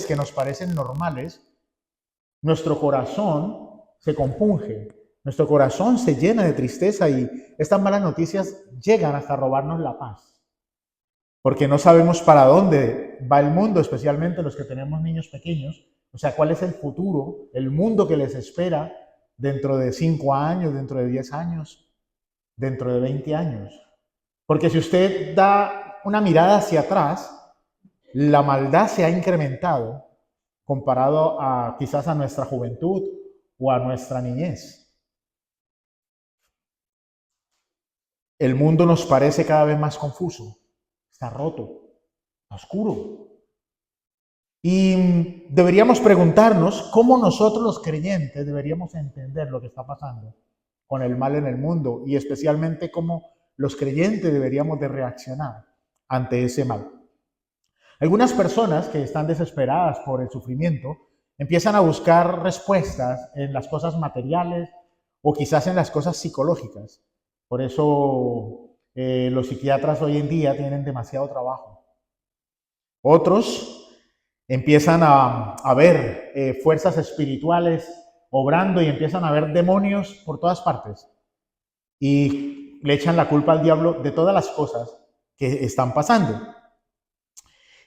que nos parecen normales, nuestro corazón se compunge, nuestro corazón se llena de tristeza y estas malas noticias llegan hasta robarnos la paz. Porque no sabemos para dónde va el mundo, especialmente los que tenemos niños pequeños. O sea, cuál es el futuro, el mundo que les espera dentro de 5 años, dentro de 10 años, dentro de 20 años. Porque si usted da una mirada hacia atrás, la maldad se ha incrementado comparado a quizás a nuestra juventud o a nuestra niñez. El mundo nos parece cada vez más confuso, está roto, está oscuro. Y deberíamos preguntarnos cómo nosotros los creyentes deberíamos entender lo que está pasando con el mal en el mundo y especialmente cómo los creyentes deberíamos de reaccionar ante ese mal. Algunas personas que están desesperadas por el sufrimiento empiezan a buscar respuestas en las cosas materiales o quizás en las cosas psicológicas. Por eso los psiquiatras hoy en día tienen demasiado trabajo. Otros empiezan a ver fuerzas espirituales obrando y empiezan a ver demonios por todas partes. Y le echan la culpa al diablo de todas las cosas que están pasando.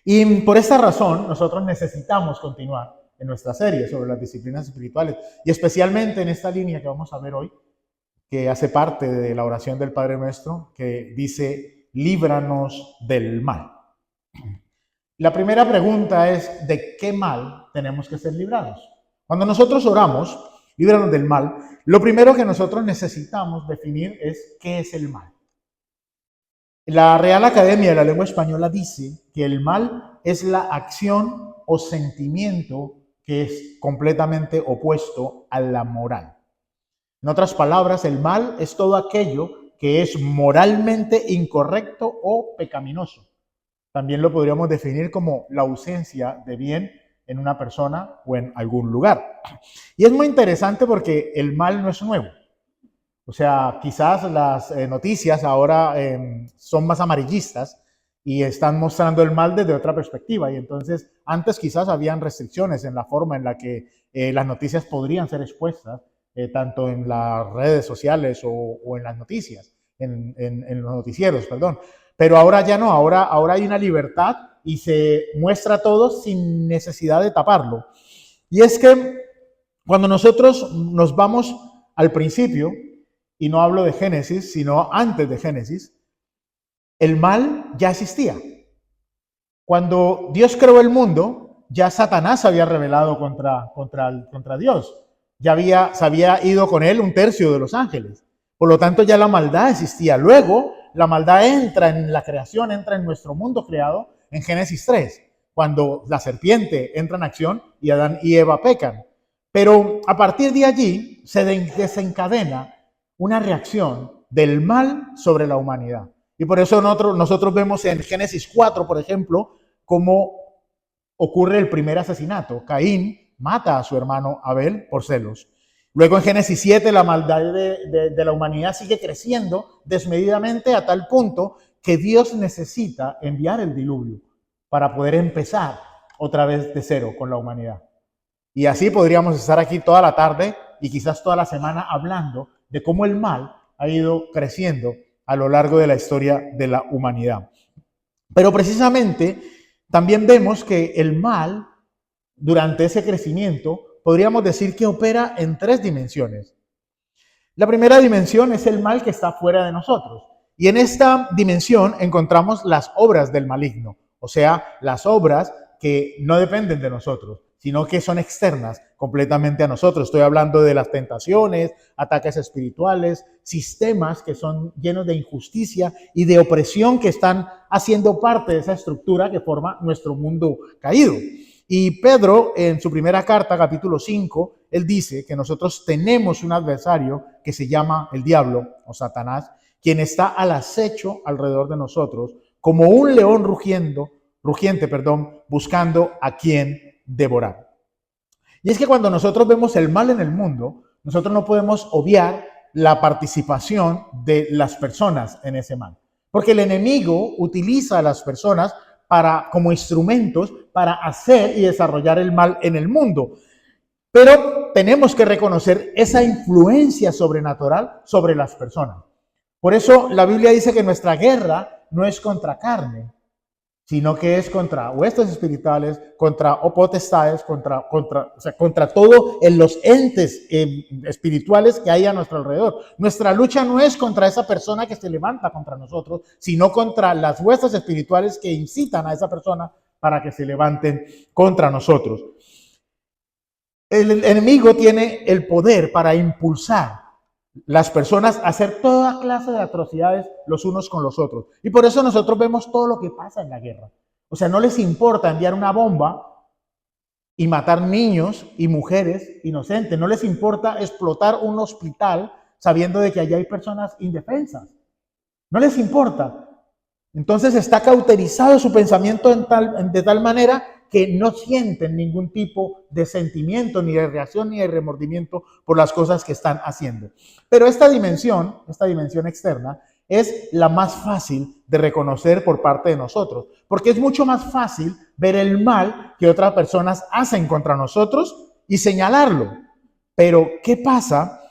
Y por esta razón, nosotros necesitamos continuar en nuestra serie sobre las disciplinas espirituales y especialmente en esta línea que vamos a ver hoy, que hace parte de la oración del Padre Nuestro, que dice, líbranos del mal. La primera pregunta es, ¿de qué mal tenemos que ser librados? Cuando nosotros oramos, líbranos del mal, lo primero que nosotros necesitamos definir es qué es el mal. La Real Academia de la Lengua Española dice que el mal es la acción o sentimiento que es completamente opuesto a la moral. En otras palabras, el mal es todo aquello que es moralmente incorrecto o pecaminoso. También lo podríamos definir como la ausencia de bien en una persona o en algún lugar. Y es muy interesante porque el mal no es nuevo. O sea, quizás las noticias ahora son más amarillistas y están mostrando el mal desde otra perspectiva. Y entonces, antes quizás habían restricciones en la forma en la que las noticias podrían ser expuestas, tanto en las redes sociales o en las noticias, en los noticieros, perdón. Pero ahora ya no, ahora hay una libertad y se muestra todo sin necesidad de taparlo. Y es que cuando nosotros nos vamos al principio, y no hablo de Génesis, sino antes de Génesis, el mal ya existía. Cuando Dios creó el mundo, ya Satanás había rebelado contra Dios. Se había ido con él 1/3 de los ángeles. Por lo tanto, ya la maldad existía. Luego, la maldad entra en la creación, entra en nuestro mundo creado en Génesis 3, cuando la serpiente entra en acción y Adán y Eva pecan. Pero a partir de allí se desencadena una reacción del mal sobre la humanidad. Y por eso nosotros vemos en Génesis 4, por ejemplo, cómo ocurre el primer asesinato. Caín mata a su hermano Abel por celos. Luego en Génesis 7 la maldad de la humanidad sigue creciendo desmedidamente a tal punto que Dios necesita enviar el diluvio para poder empezar otra vez de cero con la humanidad. Y así podríamos estar aquí toda la tarde y quizás toda la semana hablando de cómo el mal ha ido creciendo a lo largo de la historia de la humanidad. Pero precisamente también vemos que el mal, durante ese crecimiento, podríamos decir que opera en 3 dimensiones. La primera dimensión es el mal que está fuera de nosotros. Y en esta dimensión encontramos las obras del maligno, o sea, las obras que no dependen de nosotros, sino que son externas completamente a nosotros. Estoy hablando de las tentaciones, ataques espirituales, sistemas que son llenos de injusticia y de opresión que están haciendo parte de esa estructura que forma nuestro mundo caído. Y Pedro, en su primera carta, capítulo 5, él dice que nosotros tenemos un adversario que se llama el diablo o Satanás, quien está al acecho alrededor de nosotros, como un león rugiente, buscando a quien devorar. Y es que cuando nosotros vemos el mal en el mundo, nosotros no podemos obviar la participación de las personas en ese mal. Porque el enemigo utiliza a las personas como instrumentos para hacer y desarrollar el mal en el mundo. Pero tenemos que reconocer esa influencia sobrenatural sobre las personas. Por eso la Biblia dice que nuestra guerra no es contra carne, sino que es contra huestes espirituales, contra potestades, contra todo en los entes espirituales que hay a nuestro alrededor. Nuestra lucha no es contra esa persona que se levanta contra nosotros, sino contra las huestes espirituales que incitan a esa persona para que se levanten contra nosotros. El enemigo tiene el poder para impulsar las personas a hacer toda clase de atrocidades los unos con los otros. Y por eso nosotros vemos todo lo que pasa en la guerra. O sea, no les importa enviar una bomba y matar niños y mujeres inocentes. No les importa explotar un hospital sabiendo de que allá hay personas indefensas. No les importa. Entonces está cauterizado su pensamiento de tal manera que no sienten ningún tipo de sentimiento, ni de reacción, ni de remordimiento por las cosas que están haciendo. Pero esta dimensión externa, es la más fácil de reconocer por parte de nosotros, porque es mucho más fácil ver el mal que otras personas hacen contra nosotros y señalarlo. Pero, ¿qué pasa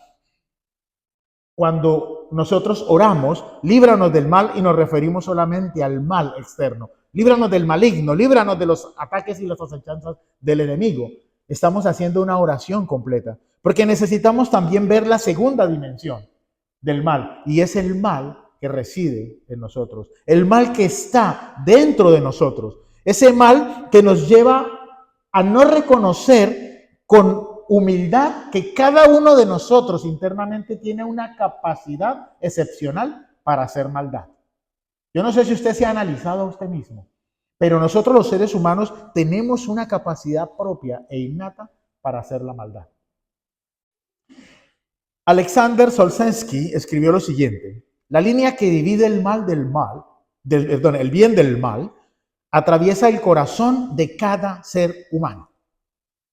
cuando nosotros oramos, líbranos del mal, y nos referimos solamente al mal externo? Líbranos del maligno, líbranos de los ataques y las acechanzas del enemigo. Estamos haciendo una oración completa, porque necesitamos también ver la segunda dimensión del mal, y es el mal que reside en nosotros, el mal que está dentro de nosotros, ese mal que nos lleva a no reconocer con humildad que cada uno de nosotros internamente tiene una capacidad excepcional para hacer maldad. Yo no sé si usted se ha analizado a usted mismo, pero nosotros los seres humanos tenemos una capacidad propia e innata para hacer la maldad. Alexander Solzhenitsyn escribió lo siguiente: la línea que divide el el bien del mal, atraviesa el corazón de cada ser humano.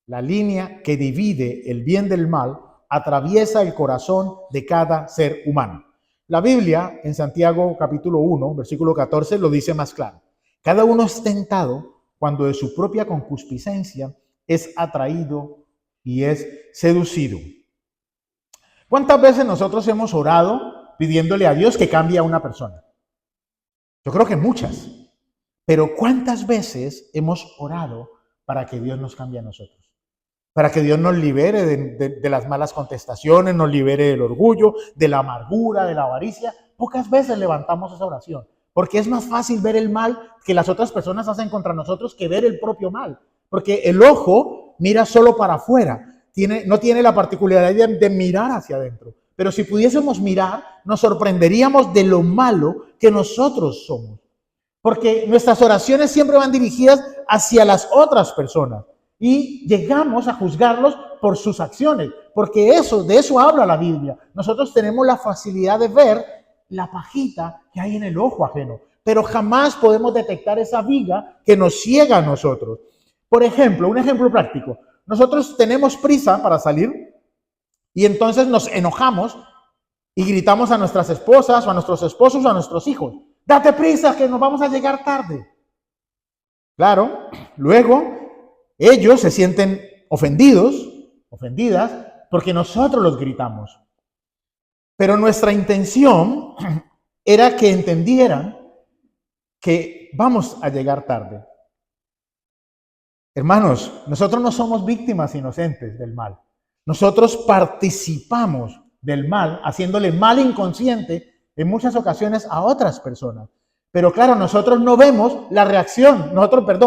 La línea que divide el bien del mal atraviesa el corazón de cada ser humano. La Biblia, en Santiago capítulo 1, versículo 14, lo dice más claro. Cada uno es tentado cuando de su propia concupiscencia es atraído y es seducido. ¿Cuántas veces nosotros hemos orado pidiéndole a Dios que cambie a una persona? Yo creo que muchas. Pero ¿cuántas veces hemos orado para que Dios nos cambie a nosotros? Para que Dios nos libere de las malas contestaciones, nos libere del orgullo, de la amargura, de la avaricia. Pocas veces levantamos esa oración, porque es más fácil ver el mal que las otras personas hacen contra nosotros que ver el propio mal. Porque el ojo mira solo para afuera, no tiene la particularidad de mirar hacia adentro. Pero si pudiésemos mirar, nos sorprenderíamos de lo malo que nosotros somos. Porque nuestras oraciones siempre van dirigidas hacia las otras personas. Y llegamos a juzgarlos por sus acciones, porque de eso habla la Biblia. Nosotros tenemos la facilidad de ver la pajita que hay en el ojo ajeno, pero jamás podemos detectar esa viga que nos ciega a nosotros. Por ejemplo, un ejemplo práctico. Nosotros tenemos prisa para salir y entonces nos enojamos y gritamos a nuestras esposas o a nuestros esposos o a nuestros hijos: date prisa que nos vamos a llegar tarde. Claro, luego ellos se sienten ofendidas, porque nosotros los gritamos. Pero nuestra intención era que entendieran que vamos a llegar tarde. Hermanos, nosotros no somos víctimas inocentes del mal. Nosotros participamos del mal, haciéndole mal inconsciente en muchas ocasiones a otras personas. Pero claro, nosotros no vemos la reacción,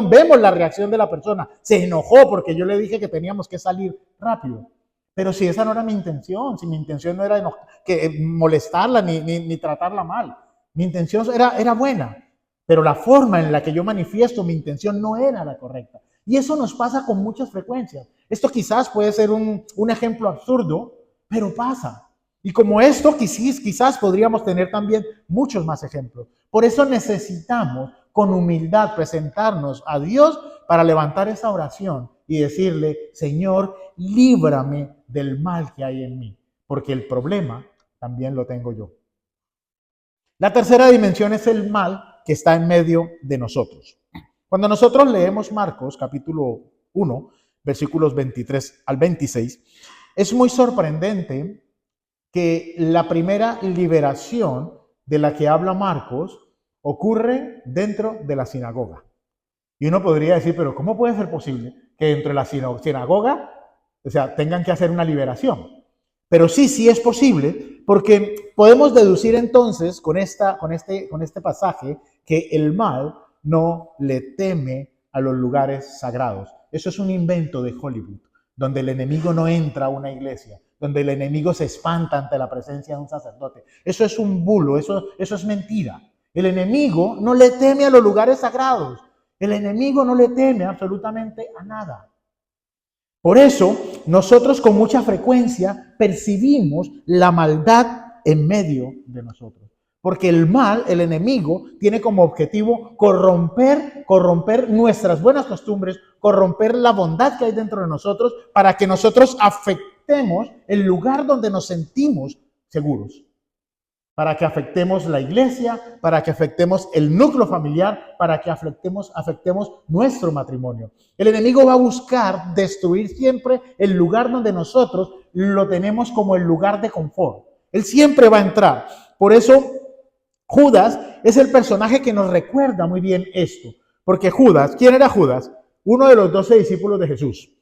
vemos la reacción de la persona. Se enojó porque yo le dije que teníamos que salir rápido. Pero si esa no era mi intención, si mi intención no era molestarla ni tratarla mal. Mi intención era buena, pero la forma en la que yo manifiesto mi intención no era la correcta. Y eso nos pasa con muchas frecuencias. Esto quizás puede ser un ejemplo absurdo, pero pasa. Y como esto, quizás podríamos tener también muchos más ejemplos. Por eso necesitamos con humildad presentarnos a Dios para levantar esa oración y decirle: Señor, líbrame del mal que hay en mí, porque el problema también lo tengo yo. La tercera dimensión es el mal que está en medio de nosotros. Cuando nosotros leemos Marcos capítulo 1, versículos 23 al 26, es muy sorprendente que la primera liberación de la que habla Marcos ocurre dentro de la sinagoga. Y uno podría decir, pero ¿cómo puede ser posible que dentro de la sinagoga, o sea, tengan que hacer una liberación? Pero sí es posible, porque podemos deducir entonces con este pasaje que el mal no le teme a los lugares sagrados. Eso es un invento de Hollywood, donde el enemigo no entra a una iglesia, donde el enemigo se espanta ante la presencia de un sacerdote. Eso es un bulo, eso es mentira. El enemigo no le teme a los lugares sagrados. El enemigo no le teme absolutamente a nada. Por eso, nosotros con mucha frecuencia percibimos la maldad en medio de nosotros. Porque el mal, el enemigo, tiene como objetivo corromper nuestras buenas costumbres, corromper la bondad que hay dentro de nosotros para que nosotros afectemos el lugar donde nos sentimos seguros. Para que afectemos la iglesia, para que afectemos el núcleo familiar, para que afectemos nuestro matrimonio. El enemigo va a buscar destruir siempre el lugar donde nosotros lo tenemos como el lugar de confort. Él siempre va a entrar. Por eso, Judas es el personaje que nos recuerda muy bien esto. Porque Judas, ¿quién era Judas? Uno de los 12 discípulos de Jesús.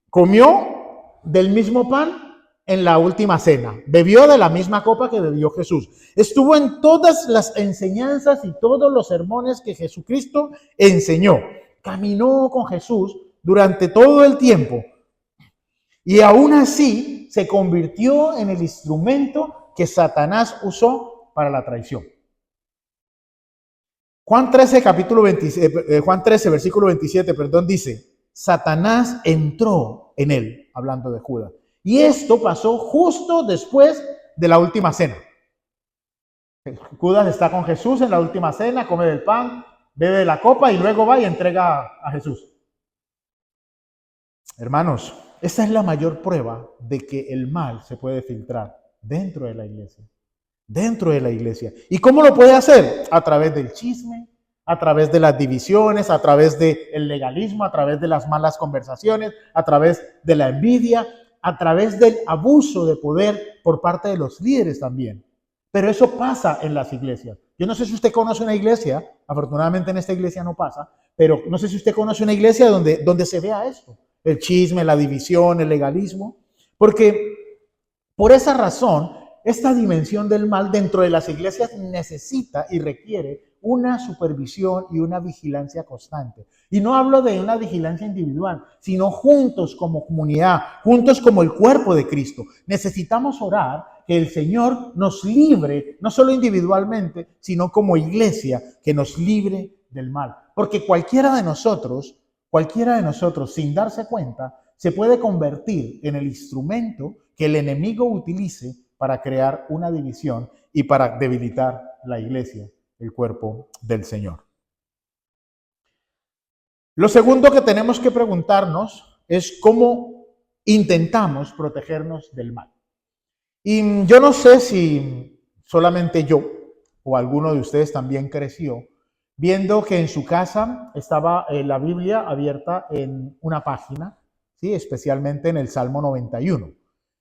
Comió del mismo pan en la última cena, bebió de la misma copa que bebió Jesús, estuvo en todas las enseñanzas y todos los sermones que Jesucristo enseñó, caminó con Jesús durante todo el tiempo y aún así se convirtió en el instrumento que Satanás usó para la traición. Juan 13, versículo 27, dice, Satanás entró en él, hablando de Judas. Y esto pasó justo después de la última cena. Judas está con Jesús en la última cena, come del pan, bebe de la copa y luego va y entrega a Jesús. Hermanos, esta es la mayor prueba de que el mal se puede filtrar dentro de la iglesia. Dentro de la iglesia. ¿Y cómo lo puede hacer? A través del chisme, a través de las divisiones, a través del legalismo, a través de las malas conversaciones, a través de la envidia, a través del abuso de poder por parte de los líderes también. Pero eso pasa en las iglesias. Yo no sé si usted conoce una iglesia, afortunadamente en esta iglesia no pasa, pero no sé si usted conoce una iglesia donde se vea esto, el chisme, la división, el legalismo, porque por esa razón, esta dimensión del mal dentro de las iglesias necesita y requiere una supervisión y una vigilancia constante. Y no hablo de una vigilancia individual, sino juntos como comunidad, juntos como el cuerpo de Cristo. Necesitamos orar que el Señor nos libre, no solo individualmente, sino como iglesia, que nos libre del mal. Porque cualquiera de nosotros, sin darse cuenta, se puede convertir en el instrumento que el enemigo utilice para crear una división y para debilitar la iglesia, el cuerpo del Señor. Lo segundo que tenemos que preguntarnos es cómo intentamos protegernos del mal. Y yo no sé si solamente yo o alguno de ustedes también creció viendo que en su casa estaba la Biblia abierta en una página, ¿sí? Especialmente en el Salmo 91.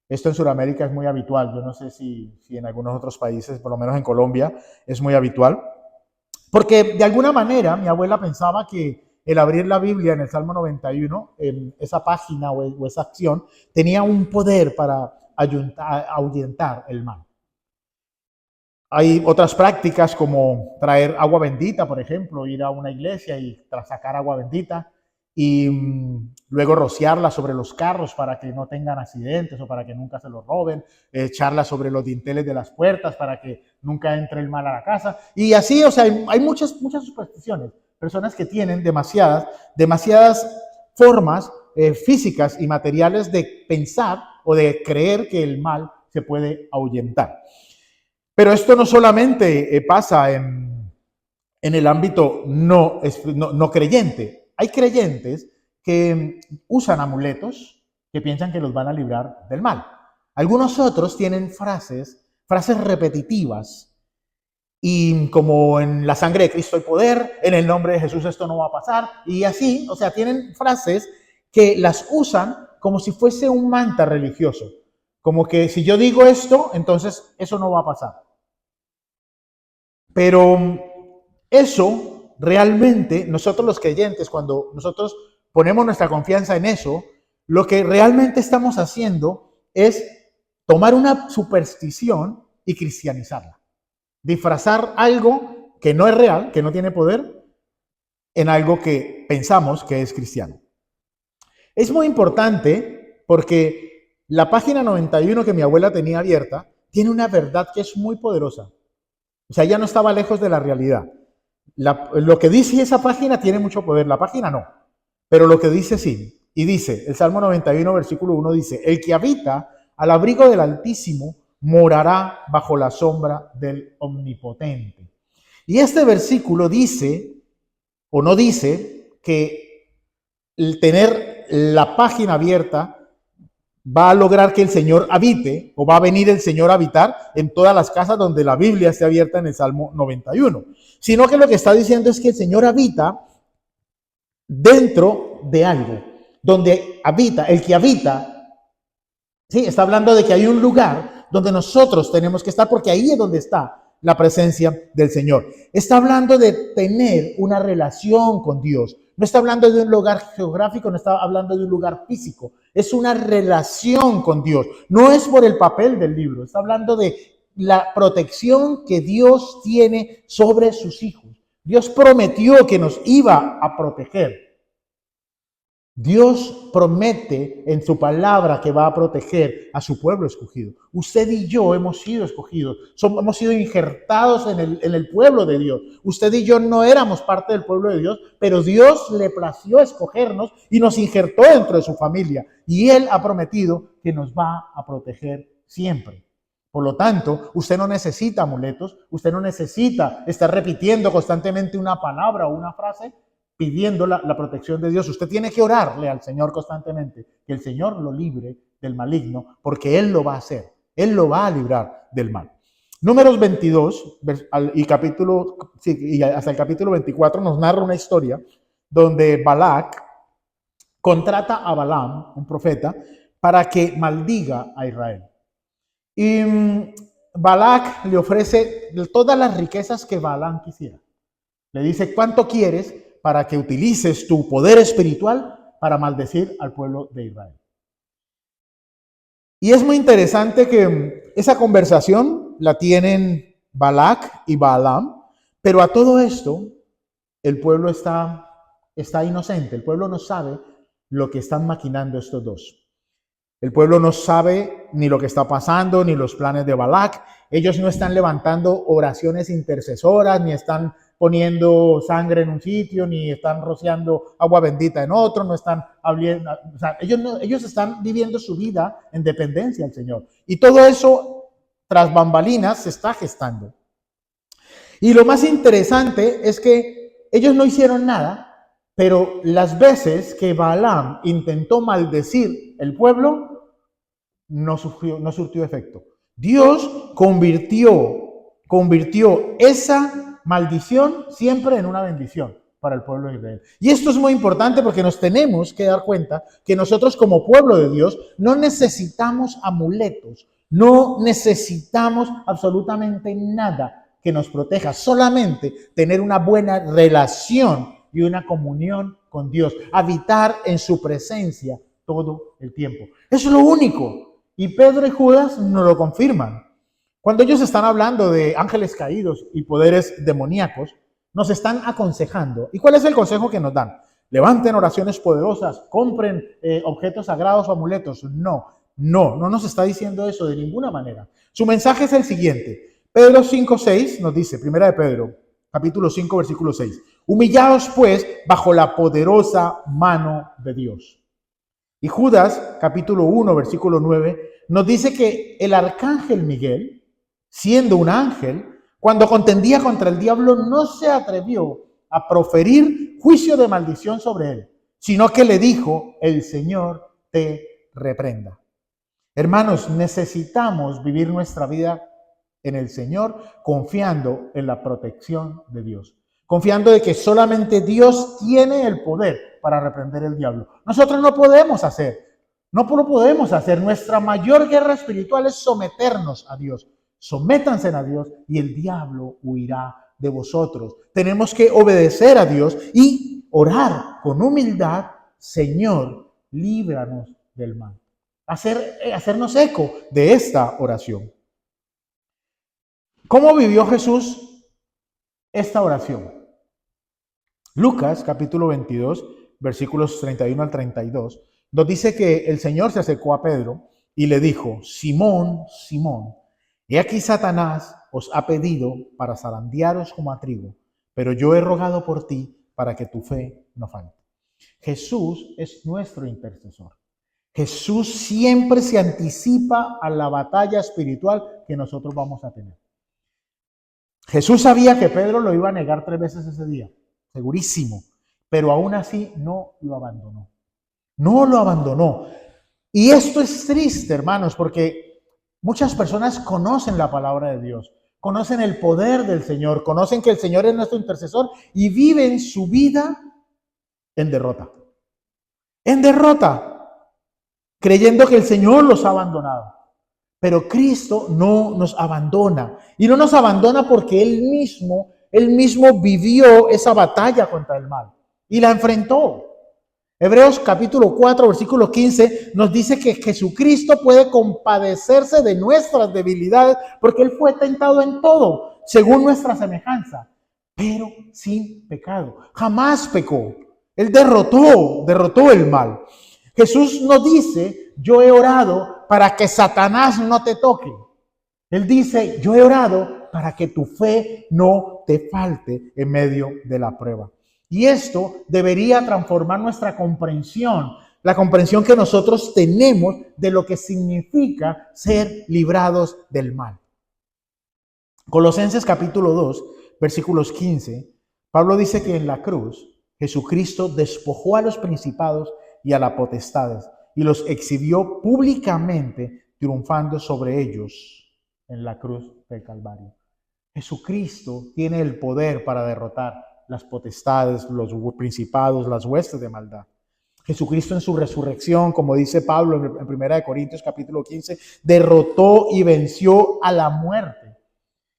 Esto en Sudamérica es muy habitual. Yo no sé si en algunos otros países, por lo menos en Colombia, es muy habitual. Porque de alguna manera mi abuela pensaba que el abrir la Biblia en el Salmo 91, esa página o esa acción, tenía un poder para ahuyentar el mal. Hay otras prácticas como traer agua bendita, por ejemplo, ir a una iglesia y sacar agua bendita y luego rociarla sobre los carros para que no tengan accidentes o para que nunca se los roben, echarla sobre los dinteles de las puertas para que nunca entre el mal a la casa. Y así, o sea, hay muchas supersticiones, personas que tienen demasiadas formas físicas y materiales de pensar o de creer que el mal se puede ahuyentar. Pero esto no solamente pasa en el ámbito no creyente. Hay creyentes que usan amuletos que piensan que los van a librar del mal. Algunos otros tienen frases repetitivas y como en la sangre de Cristo hay poder, en el nombre de Jesús esto no va a pasar, y así, o sea, tienen frases que las usan como si fuese un mantra religioso, como que si yo digo esto, entonces eso no va a pasar. Pero eso realmente, nosotros los creyentes, cuando nosotros ponemos nuestra confianza en eso, lo que realmente estamos haciendo es tomar una superstición y cristianizarla. Disfrazar algo que no es real, que no tiene poder, en algo que pensamos que es cristiano. Es muy importante porque la página 91 que mi abuela tenía abierta tiene una verdad que es muy poderosa. O sea, ella no estaba lejos de la realidad. Lo que dice esa página tiene mucho poder, la página no, pero lo que dice sí. Y dice, el Salmo 91, versículo 1 dice, el que habita al abrigo del Altísimo morará bajo la sombra del Omnipotente. Y este versículo dice, o no dice, que el tener la página abierta va a lograr que el Señor habite, o va a venir el Señor a habitar en todas las casas donde la Biblia esté abierta en el Salmo 91, sino que lo que está diciendo es que el Señor habita dentro de algo, donde habita, el que habita, sí, está hablando de que hay un lugar donde nosotros tenemos que estar, porque ahí es donde está la presencia del Señor. Está hablando de tener una relación con Dios. No está hablando de un lugar geográfico, no está hablando de un lugar físico. Es una relación con Dios. No es por el papel del libro. Está hablando de la protección que Dios tiene sobre sus hijos. Dios prometió que nos iba a proteger. Dios promete en su palabra que va a proteger a su pueblo escogido. Usted y yo hemos sido escogidos, hemos sido injertados en el pueblo de Dios. Usted y yo no éramos parte del pueblo de Dios, pero Dios le plació escogernos y nos injertó dentro de su familia. Y Él ha prometido que nos va a proteger siempre. Por lo tanto, usted no necesita amuletos, usted no necesita estar repitiendo constantemente una palabra o una frase pidiendo la protección de Dios. Usted tiene que orarle al Señor constantemente, que el Señor lo libre del maligno, porque Él lo va a hacer. Él lo va a librar del mal. Números 22 y hasta el capítulo 24 nos narra una historia donde Balac contrata a Balaam, un profeta, para que maldiga a Israel. Y Balac le ofrece todas las riquezas que Balaam quisiera. Le dice, ¿cuánto quieres para que utilices tu poder espiritual para maldecir al pueblo de Israel? Y es muy interesante que esa conversación la tienen Balac y Balaam, pero a todo esto el pueblo está inocente, el pueblo no sabe lo que están maquinando estos dos. El pueblo no sabe ni lo que está pasando, ni los planes de Balac. Ellos no están levantando oraciones intercesoras, ni están poniendo sangre en un sitio, ni están rociando agua bendita en otro, no están hablando, o sea, ellos están viviendo su vida en dependencia del Señor. Y todo eso, tras bambalinas, se está gestando. Y lo más interesante es que ellos no hicieron nada, pero las veces que Balaam intentó maldecir el pueblo, no surtió efecto. Dios convirtió esa maldición siempre en una bendición para el pueblo de Israel. Y esto es muy importante porque nos tenemos que dar cuenta que nosotros como pueblo de Dios no necesitamos amuletos, no necesitamos absolutamente nada que nos proteja, solamente tener una buena relación y una comunión con Dios, habitar en su presencia todo el tiempo. Eso es lo único. Y Pedro y Judas nos lo confirman. Cuando ellos están hablando de ángeles caídos y poderes demoníacos, nos están aconsejando. ¿Y cuál es el consejo que nos dan? Levanten oraciones poderosas, compren objetos sagrados o amuletos. No nos está diciendo eso de ninguna manera. Su mensaje es el siguiente. Pedro 5:6 nos dice, primera de Pedro, capítulo 5, versículo 6. Humillaos pues bajo la poderosa mano de Dios. Y Judas, capítulo 1, versículo 9, nos dice que el arcángel Miguel, siendo un ángel, cuando contendía contra el diablo, no se atrevió a proferir juicio de maldición sobre él, sino que le dijo, el Señor te reprenda. Hermanos, necesitamos vivir nuestra vida en el Señor, confiando en la protección de Dios. Confiando de que solamente Dios tiene el poder para reprender el diablo. Nosotros no podemos hacer. No lo podemos hacer. Nuestra mayor guerra espiritual es someternos a Dios. Sométanse a Dios y el diablo huirá de vosotros. Tenemos que obedecer a Dios y orar con humildad: Señor, líbranos del mal. Hacernos eco de esta oración. ¿Cómo vivió Jesús esta oración? Lucas capítulo 22, versículos 31 al 32, nos dice que el Señor se acercó a Pedro y le dijo: Simón, Simón, he aquí Satanás os ha pedido para zarandearos como a trigo, pero yo he rogado por ti para que tu fe no falte. Jesús es nuestro intercesor. Jesús siempre se anticipa a la batalla espiritual que nosotros vamos a tener. Jesús sabía que Pedro lo iba a negar 3 veces ese día, segurísimo, pero aún así no lo abandonó. No lo abandonó. Y esto es triste, hermanos, porque muchas personas conocen la palabra de Dios, conocen el poder del Señor, conocen que el Señor es nuestro intercesor y viven su vida en derrota. En derrota, creyendo que el Señor los ha abandonado. Pero Cristo no nos abandona. Y no nos abandona porque Él mismo vivió esa batalla contra el mal y la enfrentó. Hebreos capítulo 4, versículo 15 nos dice que Jesucristo puede compadecerse de nuestras debilidades porque Él fue tentado en todo, según nuestra semejanza, pero sin pecado. Jamás pecó. Él derrotó el mal. Jesús nos dice: yo he orado para que Satanás no te toque. Él dice: yo he orado para que tu fe no te falte en medio de la prueba. Y esto debería transformar nuestra comprensión, la comprensión que nosotros tenemos de lo que significa ser librados del mal. Colosenses capítulo 2, versículos 15, Pablo dice que en la cruz Jesucristo despojó a los principados y a las potestades y los exhibió públicamente, triunfando sobre ellos en la cruz del Calvario. Jesucristo tiene el poder para derrotar las potestades, los principados, las huestes de maldad. Jesucristo en su resurrección, como dice Pablo en 1 Corintios capítulo 15, derrotó y venció a la muerte.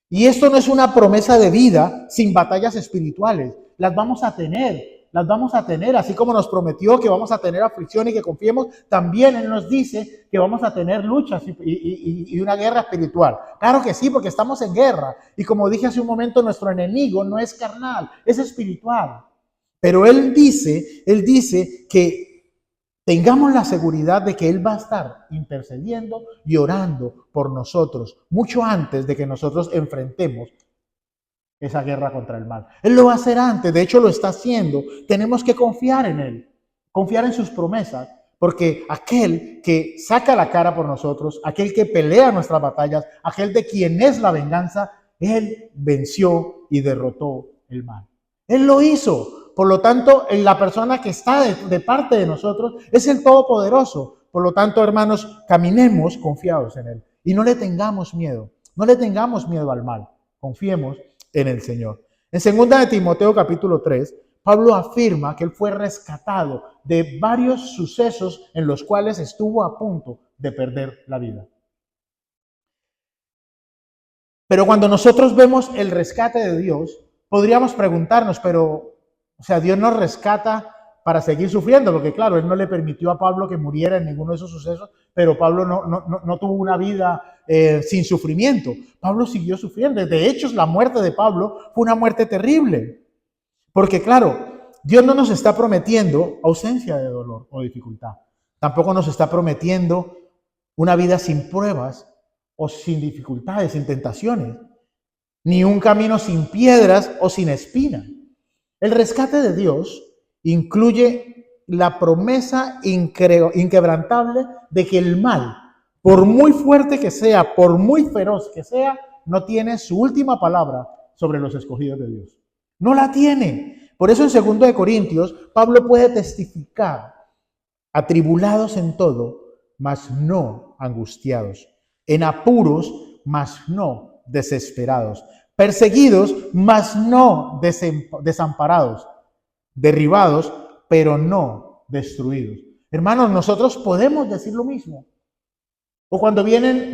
Y esto no es una promesa de vida sin batallas espirituales. Las vamos a tener, así como nos prometió que vamos a tener aflicción y que confiemos, también Él nos dice que vamos a tener luchas y una guerra espiritual. Claro que sí, porque estamos en guerra. Y como dije hace un momento, nuestro enemigo no es carnal, es espiritual. Pero Él dice que tengamos la seguridad de que Él va a estar intercediendo y orando por nosotros mucho antes de que nosotros enfrentemos esa guerra contra el mal. Él lo va a hacer antes, de hecho lo está haciendo. Tenemos que confiar en Él, confiar en sus promesas, porque aquel que saca la cara por nosotros, aquel que pelea nuestras batallas, aquel de quien es la venganza, Él venció y derrotó el mal. Él lo hizo. Por lo tanto, la persona que está de parte de nosotros es el Todopoderoso. Por lo tanto, hermanos, caminemos confiados en Él y no le tengamos miedo. No le tengamos miedo al mal. Confiemos en el Señor. En 2 de Timoteo capítulo 3, Pablo afirma que él fue rescatado de varios sucesos en los cuales estuvo a punto de perder la vida. Pero cuando nosotros vemos el rescate de Dios, podríamos preguntarnos, Dios nos rescata para seguir sufriendo, porque claro, Él no le permitió a Pablo que muriera en ninguno de esos sucesos, pero Pablo no tuvo una vida sin sufrimiento. Pablo siguió sufriendo. De hecho, la muerte de Pablo fue una muerte terrible, porque claro, Dios no nos está prometiendo ausencia de dolor o dificultad. Tampoco nos está prometiendo una vida sin pruebas o sin dificultades, sin tentaciones, ni un camino sin piedras o sin espinas. El rescate de Dios incluye la promesa inquebrantable de que el mal, por muy fuerte que sea, por muy feroz que sea, no tiene su última palabra sobre los escogidos de Dios. No la tiene. Por eso en 2 de Corintios, Pablo puede testificar: atribulados en todo, mas no angustiados; en apuros, mas no desesperados, perseguidos, mas no desamparados, derribados, pero no destruidos. Hermanos, nosotros podemos decir lo mismo. O cuando viene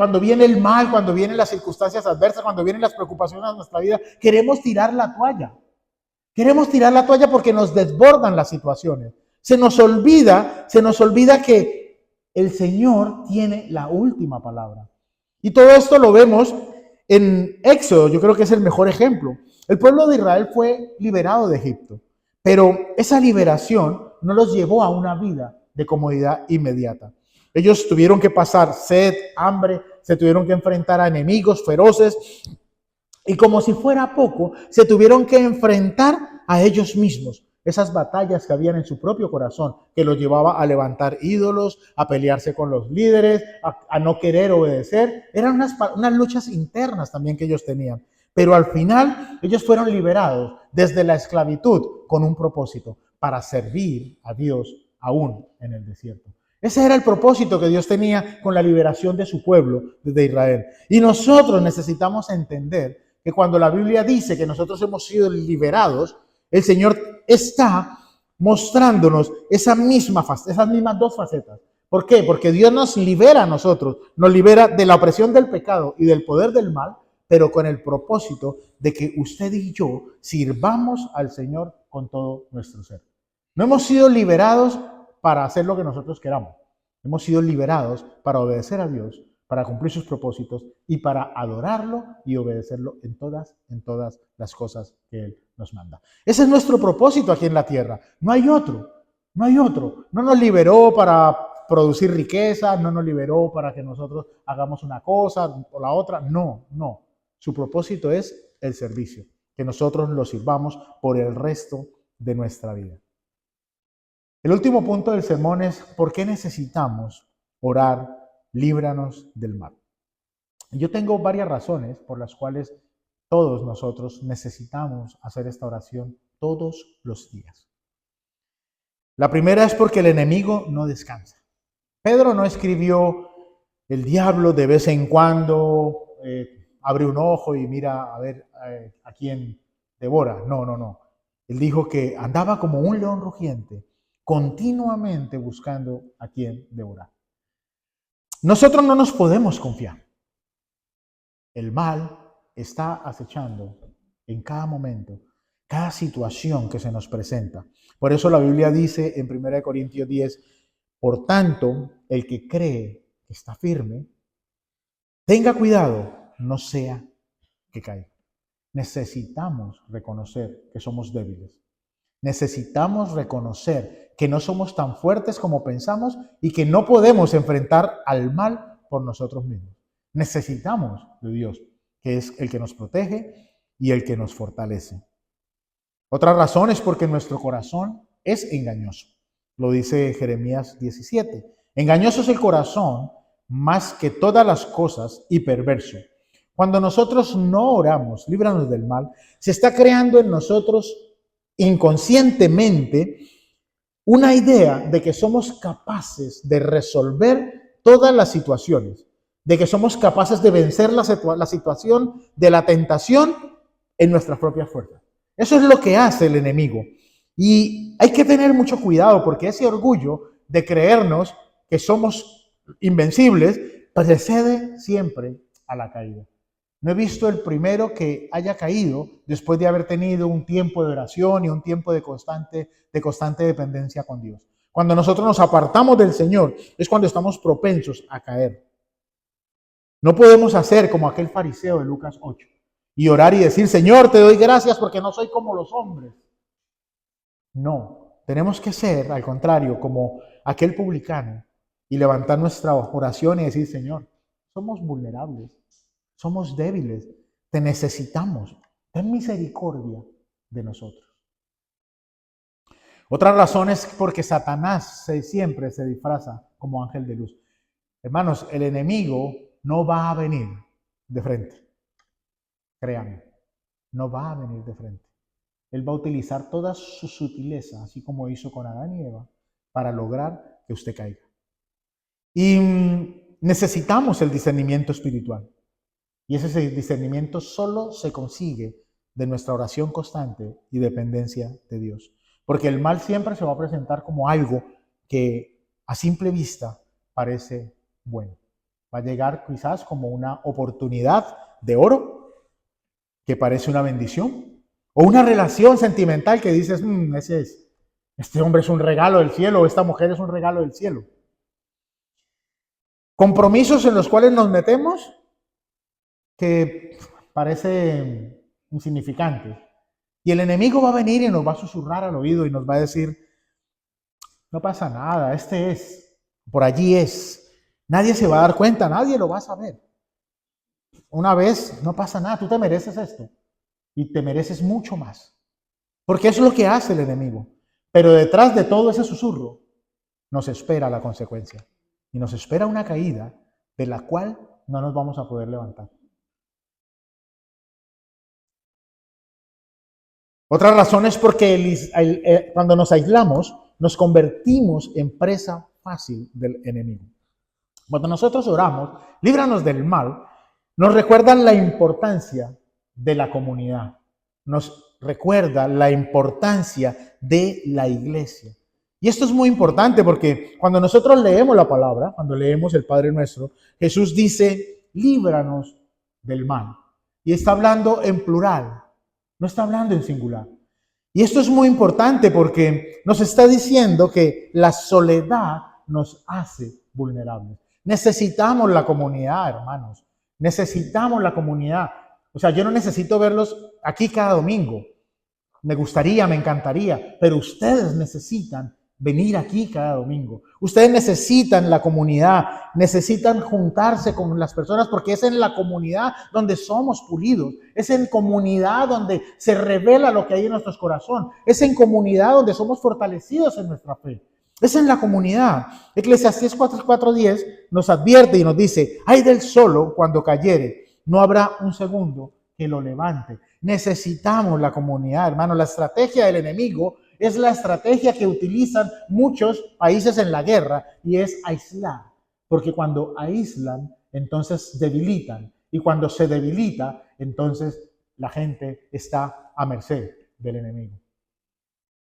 el mal, cuando vienen las circunstancias adversas, cuando vienen las preocupaciones de nuestra vida, queremos tirar la toalla. Queremos tirar la toalla porque nos desbordan las situaciones. Se nos olvida que el Señor tiene la última palabra. Y todo esto lo vemos en Éxodo. Yo creo que es el mejor ejemplo. El pueblo de Israel fue liberado de Egipto, pero esa liberación no los llevó a una vida de comodidad inmediata. Ellos tuvieron que pasar sed, hambre, se tuvieron que enfrentar a enemigos feroces y como si fuera poco, se tuvieron que enfrentar a ellos mismos. Esas batallas que habían en su propio corazón, que los llevaba a levantar ídolos, a pelearse con los líderes, a no querer obedecer. Eran unas luchas internas también que ellos tenían. Pero al final ellos fueron liberados desde la esclavitud con un propósito, para servir a Dios aún en el desierto. Ese era el propósito que Dios tenía con la liberación de su pueblo desde Israel. Y nosotros necesitamos entender que cuando la Biblia dice que nosotros hemos sido liberados, el Señor está mostrándonos esas mismas dos facetas. ¿Por qué? Porque Dios nos libera a nosotros, nos libera de la opresión del pecado y del poder del mal, pero con el propósito de que usted y yo sirvamos al Señor con todo nuestro ser. No hemos sido liberados para hacer lo que nosotros queramos. Hemos sido liberados para obedecer a Dios, para cumplir sus propósitos y para adorarlo y obedecerlo en todas las cosas que Él nos manda. Ese es nuestro propósito aquí en la tierra. No hay otro. No nos liberó para producir riqueza, no nos liberó para que nosotros hagamos una cosa o la otra. No. Su propósito es el servicio, que nosotros lo sirvamos por el resto de nuestra vida. El último punto del sermón es ¿por qué necesitamos orar, líbranos del mal? Yo tengo varias razones por las cuales todos nosotros necesitamos hacer esta oración todos los días. La primera es porque el enemigo no descansa. Pedro no escribió el diablo de vez en cuando abre un ojo y mira a ver a quién devora. No. Él dijo que andaba como un león rugiente, continuamente buscando a quien devorar. Nosotros no nos podemos confiar. El mal está acechando en cada momento, cada situación que se nos presenta. Por eso la Biblia dice en 1 Corintios 10, por tanto, el que cree que está firme, tenga cuidado, no sea que caiga. Necesitamos reconocer que somos débiles. Necesitamos reconocer que no somos tan fuertes como pensamos y que no podemos enfrentar al mal por nosotros mismos. Necesitamos de Dios, que es el que nos protege y el que nos fortalece. Otra razón es porque nuestro corazón es engañoso. Lo dice Jeremías 17. Engañoso es el corazón más que todas las cosas y perverso. Cuando nosotros no oramos, líbranos del mal, se está creando en nosotros inconscientemente una idea de que somos capaces de resolver todas las situaciones, de que somos capaces de vencer la situación de la tentación en nuestras propias fuerzas. Eso es lo que hace el enemigo. Y hay que tener mucho cuidado porque ese orgullo de creernos que somos invencibles precede siempre a la caída. No he visto el primero que haya caído después de haber tenido un tiempo de oración y un tiempo de constante dependencia con Dios. Cuando nosotros nos apartamos del Señor es cuando estamos propensos a caer. No podemos hacer como aquel fariseo de Lucas 8 y orar y decir, Señor, te doy gracias porque no soy como los hombres. No, tenemos que ser, al contrario, como aquel publicano y levantar nuestra oración y decir, Señor, somos vulnerables. Somos débiles, te necesitamos. Ten misericordia de nosotros. Otra razón es porque Satanás siempre se disfraza como ángel de luz. Hermanos, el enemigo no va a venir de frente. Créanme, no va a venir de frente. Él va a utilizar toda su sutileza, así como hizo con Adán y Eva, para lograr que usted caiga. Y necesitamos el discernimiento espiritual. Y ese discernimiento solo se consigue de nuestra oración constante y dependencia de Dios. Porque el mal siempre se va a presentar como algo que a simple vista parece bueno. Va a llegar quizás como una oportunidad de oro que parece una bendición. O una relación sentimental que dices, este hombre es un regalo del cielo, o esta mujer es un regalo del cielo. Compromisos en los cuales nos metemos que parecen insignificantes. Y el enemigo va a venir y nos va a susurrar al oído y nos va a decir, no pasa nada, este es, por allí es. Nadie se va a dar cuenta, nadie lo va a saber. Una vez, no pasa nada, tú te mereces esto y te mereces mucho más. Porque eso es lo que hace el enemigo. Pero detrás de todo ese susurro nos espera la consecuencia. Y nos espera una caída de la cual no nos vamos a poder levantar. Otra razón es porque cuando nos aislamos, nos convertimos en presa fácil del enemigo. Cuando nosotros oramos, líbranos del mal, nos recuerdan la importancia de la comunidad. Nos recuerda la importancia de la iglesia. Y esto es muy importante porque cuando nosotros leemos la palabra, cuando leemos el Padre Nuestro, Jesús dice, líbranos del mal. Y está hablando en plural, no está hablando en singular. Y esto es muy importante porque nos está diciendo que la soledad nos hace vulnerables. Necesitamos la comunidad, hermanos. Necesitamos la comunidad. O sea, yo no necesito verlos aquí cada domingo. Me gustaría, me encantaría, pero ustedes necesitan venir aquí cada domingo. Ustedes necesitan la comunidad, necesitan juntarse con las personas porque es en la comunidad donde somos pulidos, es en comunidad donde se revela lo que hay en nuestros corazones, es en comunidad donde somos fortalecidos en nuestra fe. Es en la comunidad. Eclesiastés 4:10 nos advierte y nos dice, ay del solo cuando cayere, no habrá un segundo que lo levante. Necesitamos la comunidad, hermano. La estrategia del enemigo es la estrategia que utilizan muchos países en la guerra y es aislar. Porque cuando aíslan, entonces debilitan. Y cuando se debilita, entonces la gente está a merced del enemigo.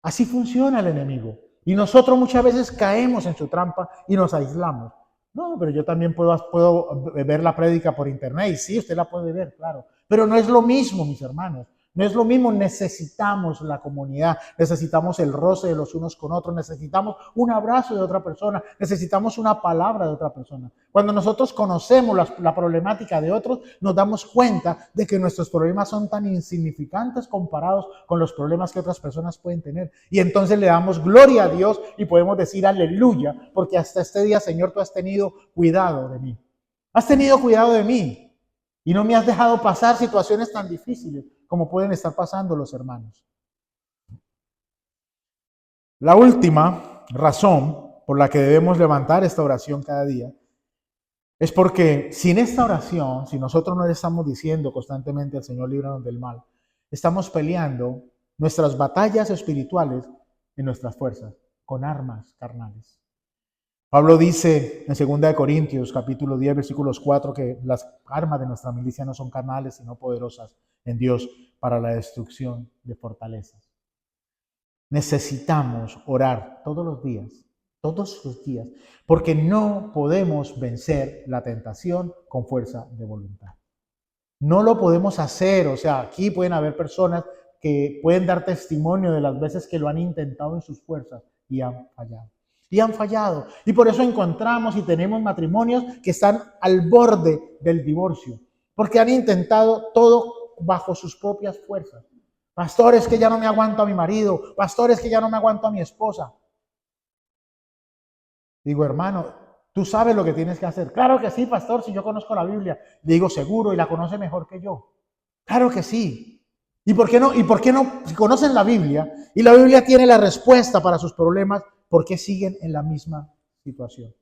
Así funciona el enemigo. Y nosotros muchas veces caemos en su trampa y nos aislamos. No, pero yo también puedo ver la prédica por internet. Y sí, usted la puede ver, claro. Pero no es lo mismo, mis hermanos. No es lo mismo, necesitamos la comunidad, necesitamos el roce de los unos con otros, necesitamos un abrazo de otra persona, necesitamos una palabra de otra persona. Cuando nosotros conocemos la problemática de otros, nos damos cuenta de que nuestros problemas son tan insignificantes comparados con los problemas que otras personas pueden tener. Y entonces le damos gloria a Dios y podemos decir aleluya, porque hasta este día, Señor, tú has tenido cuidado de mí. Has tenido cuidado de mí y no me has dejado pasar situaciones tan difíciles como pueden estar pasando los hermanos. La última razón por la que debemos levantar esta oración cada día es porque sin esta oración, si nosotros no le estamos diciendo constantemente al Señor, líbranos del mal, estamos peleando nuestras batallas espirituales en nuestras fuerzas, con armas carnales. Pablo dice en 2 Corintios capítulo 10 versículos 4 que las armas de nuestra milicia no son carnales sino poderosas en Dios para la destrucción de fortalezas. Necesitamos orar todos los días, porque no podemos vencer la tentación con fuerza de voluntad. No lo podemos hacer, o sea, aquí pueden haber personas que pueden dar testimonio de las veces que lo han intentado en sus fuerzas y han fallado. Y por eso encontramos y tenemos matrimonios que están al borde del divorcio, porque han intentado todo bajo sus propias fuerzas. Pastores, que ya no me aguanto a mi marido, pastores, que ya no me aguanto a mi esposa. Digo, hermano, tú sabes lo que tienes que hacer. Claro que sí, pastor, si yo conozco la Biblia. Digo, seguro, y la conoce mejor que yo. Claro que sí. ¿Y por qué no? Si conocen la Biblia y la Biblia tiene la respuesta para sus problemas, ¿por qué siguen en la misma situación?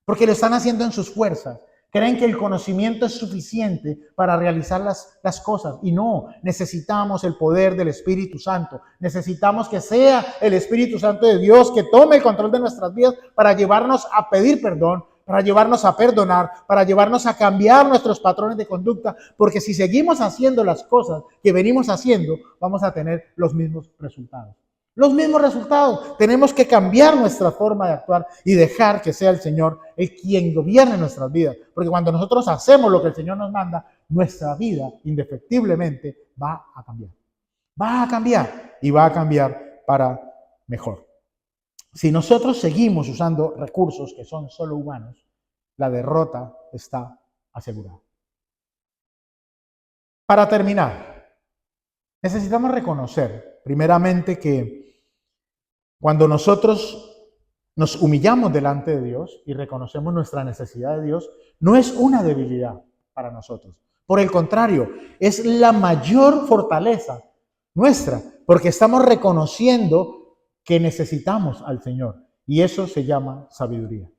Porque lo están haciendo en sus fuerzas. Creen que el conocimiento es suficiente para realizar las cosas. Y no, necesitamos el poder del Espíritu Santo. Necesitamos que sea el Espíritu Santo de Dios que tome el control de nuestras vidas para llevarnos a pedir perdón, para llevarnos a perdonar, para llevarnos a cambiar nuestros patrones de conducta, porque si seguimos haciendo las cosas que venimos haciendo, vamos a tener los mismos resultados. Los mismos resultados. Tenemos que cambiar nuestra forma de actuar y dejar que sea el Señor el quien gobierne nuestras vidas. Porque cuando nosotros hacemos lo que el Señor nos manda, nuestra vida indefectiblemente va a cambiar. Va a cambiar y va a cambiar para mejor. Si nosotros seguimos usando recursos que son solo humanos, la derrota está asegurada. Para terminar, necesitamos reconocer primeramente que cuando nosotros nos humillamos delante de Dios y reconocemos nuestra necesidad de Dios, no es una debilidad para nosotros. Por el contrario, es la mayor fortaleza nuestra, porque estamos reconociendo que necesitamos al Señor. Y eso se llama sabiduría.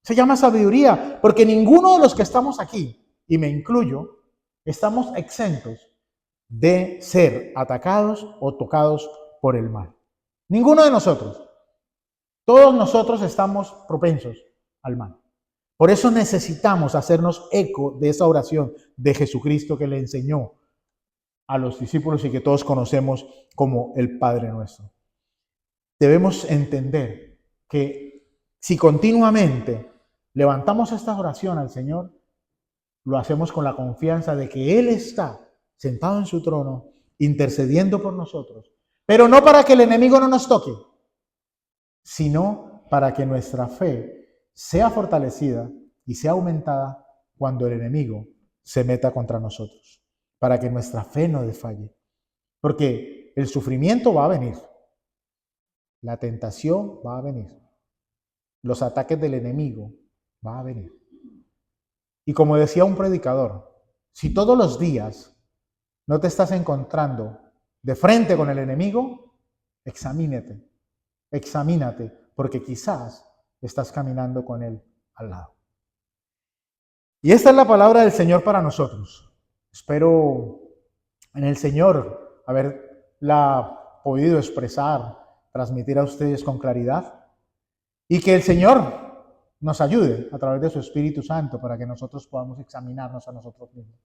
Se llama sabiduría porque ninguno de los que estamos aquí, y me incluyo, estamos exentos de ser atacados o tocados por el mal. Ninguno de nosotros. Todos nosotros estamos propensos al mal. Por eso necesitamos hacernos eco de esa oración de Jesucristo que le enseñó a los discípulos y que todos conocemos como el Padre Nuestro. Debemos entender que si continuamente levantamos esta oración al Señor, lo hacemos con la confianza de que Él está sentado en su trono, intercediendo por nosotros, pero no para que el enemigo no nos toque, sino para que nuestra fe sea fortalecida y sea aumentada cuando el enemigo se meta contra nosotros, para que nuestra fe no desfalle. Porque el sufrimiento va a venir, la tentación va a venir, los ataques del enemigo van a venir. Y como decía un predicador, si todos los días no te estás encontrando de frente con el enemigo, examínate, porque quizás estás caminando con él al lado. Y esta es la palabra del Señor para nosotros. Espero en el Señor haberla podido expresar, transmitir a ustedes con claridad, y que el Señor nos ayude a través de su Espíritu Santo para que nosotros podamos examinarnos a nosotros mismos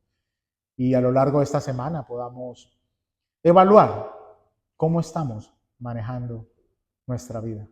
y a lo largo de esta semana podamos evaluar cómo estamos manejando nuestra vida.